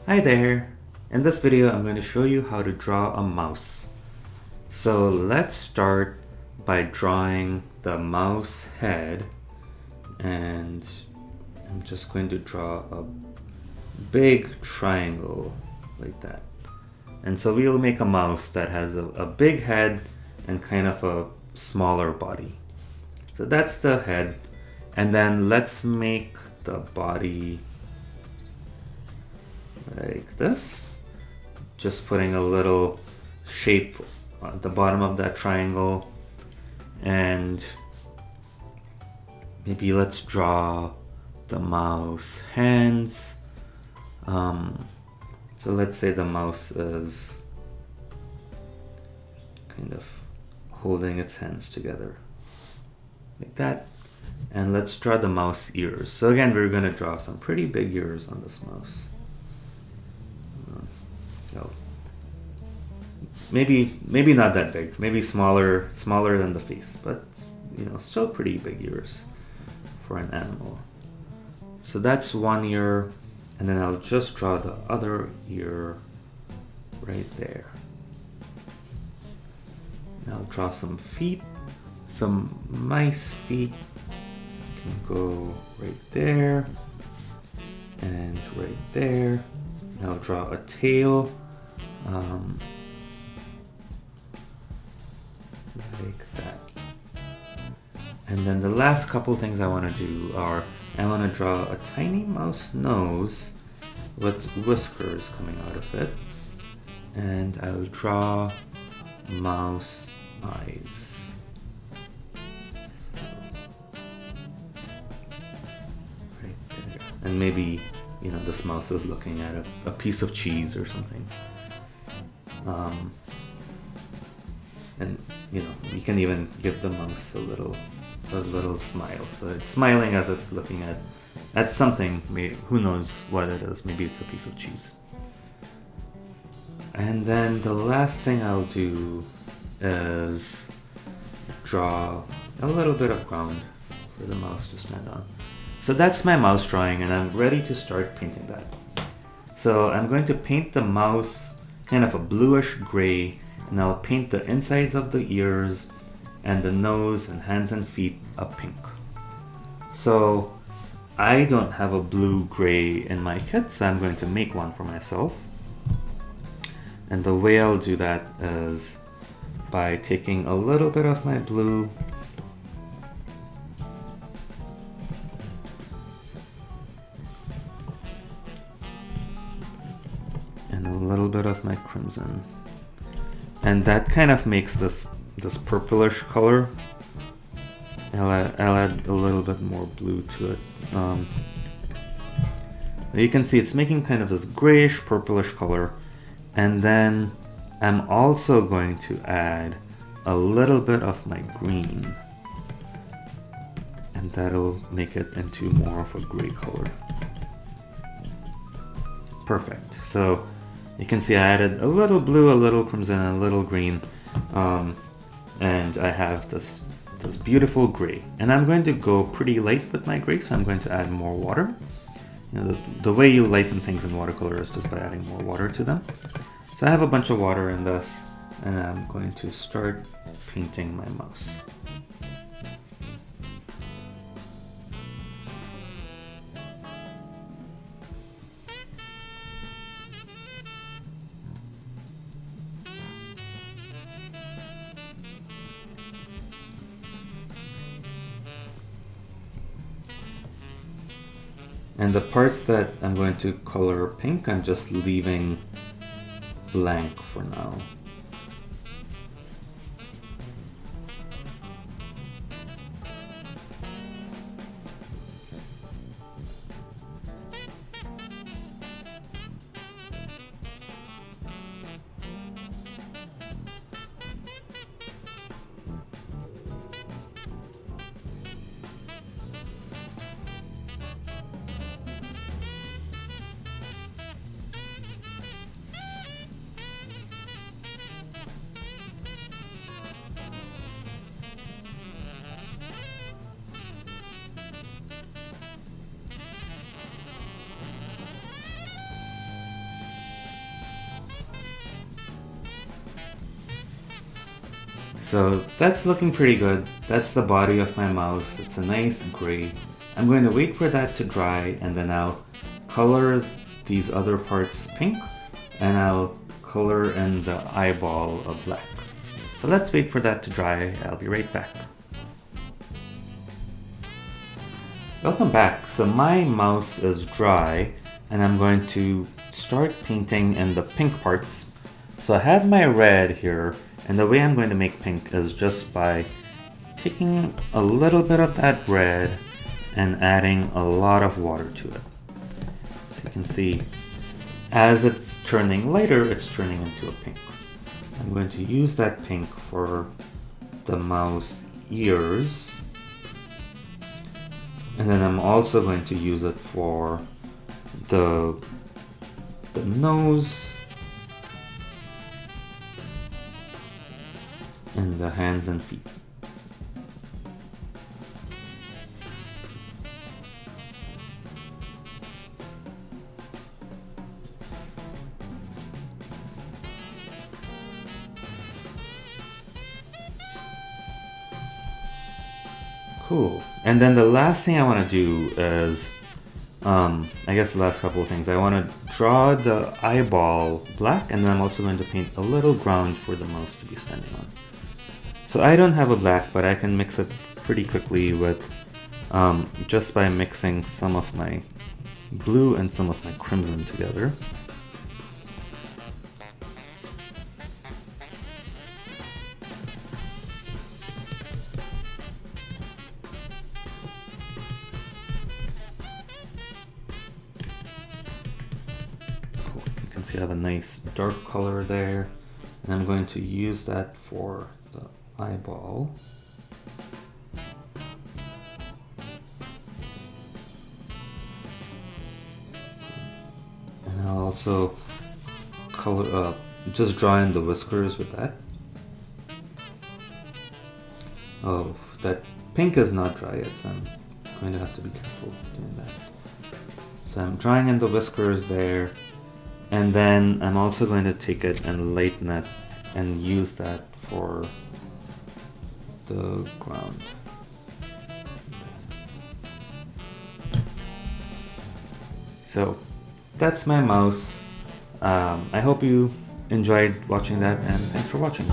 Hi there! In this video I'm going to show you how to draw a mouse. So let's start by drawing the mouse head, and I'm just going to draw a big triangle like that. And so we'll make a mouse that has a big head and kind of a smaller body. So that's the head, and then let's make the body like this, just putting a little shape at the bottom of that triangle. And maybe let's draw the mouse hands. So let's say the mouse is kind of holding its hands together like that. And let's draw the mouse ears. So again, we're going to draw some pretty big ears on this mouse. Maybe not that big, maybe smaller than the face, but still pretty big ears for an animal. So that's one ear, and then I'll just draw the other ear right there. And I'll draw some feet, some mice feet. Can go right there and right there. And I'll draw a tail. Like that. And then the last couple things I want to do are, I want to draw a tiny mouse nose with whiskers coming out of it, and I'll draw mouse eyes. Right there. And maybe this mouse is looking at a piece of cheese or something. And you can even give the mouse a little smile. So it's smiling as it's looking at something. Maybe, who knows what it is? Maybe it's a piece of cheese. And then the last thing I'll do is draw a little bit of ground for the mouse to stand on. So that's my mouse drawing, and I'm ready to start painting that. So I'm going to paint the mouse kind of a bluish gray, and I'll paint the insides of the ears and the nose and hands and feet a pink. So I don't have a blue-gray in my kit, so I'm going to make one for myself. And the way I'll do that is by taking a little bit of my blue and a little bit of my crimson. And that kind of makes this purplish color. I'll add a little bit more blue to it. You can see it's making kind of this grayish purplish color. And then I'm also going to add a little bit of my green. And that'll make it into more of a gray color. Perfect. So you can see I added a little blue, a little crimson, and a little green. And I have this beautiful gray. And I'm going to go pretty light with my gray, so I'm going to add more water. The way you lighten things in watercolor is just by adding more water to them. So I have a bunch of water in this, and I'm going to start painting my mouse. And the parts that I'm going to color pink, I'm just leaving blank for now. So that's looking pretty good. That's the body of my mouse. It's a nice gray. I'm going to wait for that to dry, and then I'll color these other parts pink, and I'll color in the eyeball of black. So let's wait for that to dry. I'll be right back. Welcome back. So my mouse is dry, and I'm going to start painting in the pink parts. So I have my red here, and the way I'm going to make pink is just by taking a little bit of that red and adding a lot of water to it. So you can see as it's turning lighter, it's turning into a pink. I'm going to use that pink for the mouse ears, and then I'm also going to use it for the nose and the hands and feet. Cool. And then the last thing I want to do is, I guess the last couple of things. I want to draw the eyeball black, and then I'm also going to paint a little ground for the mouse to be standing on. So I don't have a black, but I can mix it pretty quickly with just by mixing some of my blue and some of my crimson together. Cool. You can see I have a nice dark color there, and I'm going to use that for the eyeball. And I'll also color just draw in the whiskers with that. Oh, that pink is not dry yet, so I'm going to have to be careful doing that. So I'm drawing in the whiskers there, and then I'm also going to take it and lighten it and use that for the ground. So that's my mouse. I hope you enjoyed watching that, and thanks for watching.